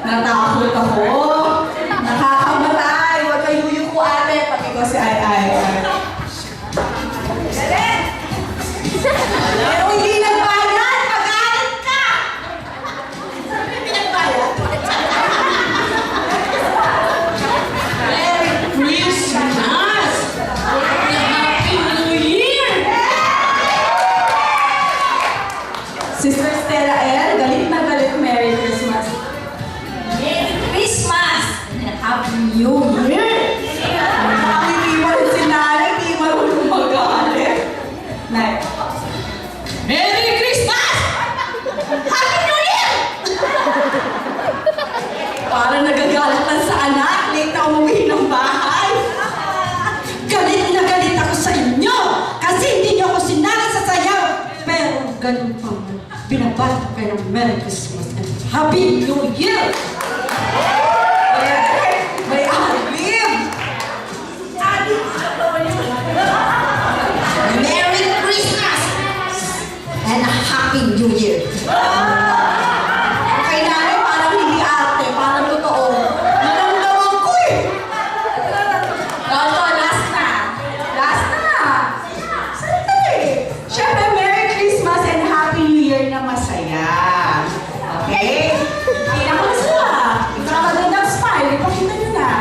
Natakot ako. Nakakamatay. Huwag kayo yuko ate. Pati ko si Ay. Pero hindi nagbayad. Magalit ka. Sabi pinagbayad. Merry Christmas. Happy New Year. Sister Stella L, galit na galit. Merry Christmas. Happy New Year! Hindi mo rin sinari, hindi mo rin magalit. Merry Christmas! Happy New Year! Parang nagagalit lang sa anak, late na umuwi ng bahay. Galit na galit ako sa inyo kasi hindi niyo ako sinali sa sayaw. Pero ganun pa man, binabati kayo ng Merry Christmas and Happy New Year! May alib! Merry Christmas! And a Happy New Year! Kay nanay parang hindi ate, parang totoo. Naramdaman ko eh! Ito, last na! Last na! Sandali! Siyempre, Merry Christmas and Happy New Year na masaya. Okay? Hindi na ko sila. Ikakagandang smile. Ipakita nyo na.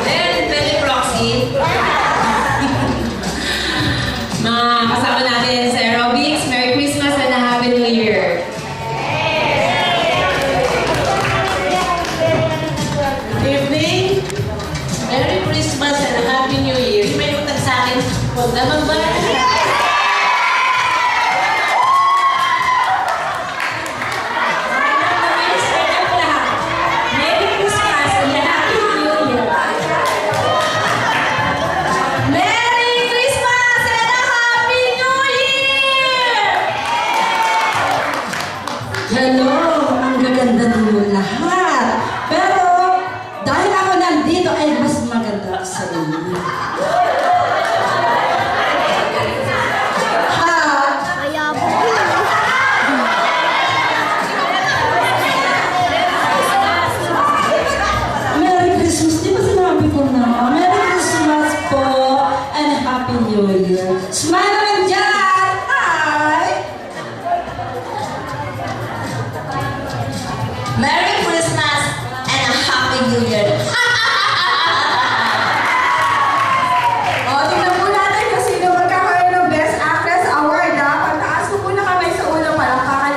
Then, pwede proxy. Mga kasama natin sa aerobics, Merry Christmas and a Happy New Year. Good evening. Merry Christmas and a Happy New Year. Yung may utang sa akin, huwag naman ba? Hello, ang gaganda ninyo lahat. Pero, dahil ako nandito, ay mas maganda sa inyo. Merry Christmas, di ba sinabi ko na? Merry Christmas po and Happy New Year. Smile naman dyan! Hi! Merry Christmas and a Happy New Year. O, tingnan po natin kung sino magkakaroon ng Best Actress Award, ha? Pagtaas ko po na kamay sa ulo, palakpakan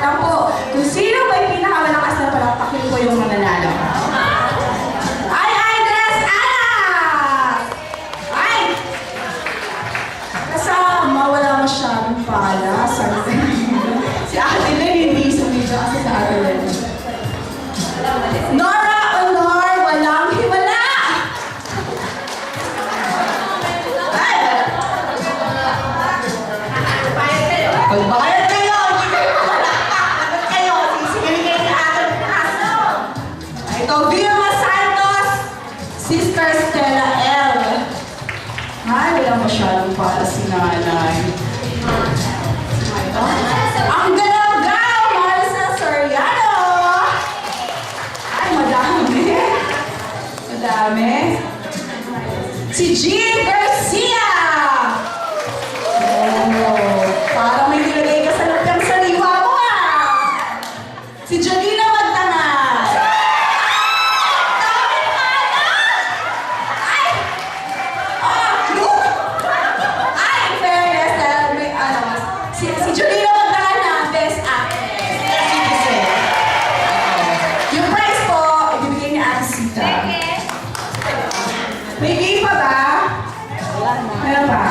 May game pa ba? Meron pa?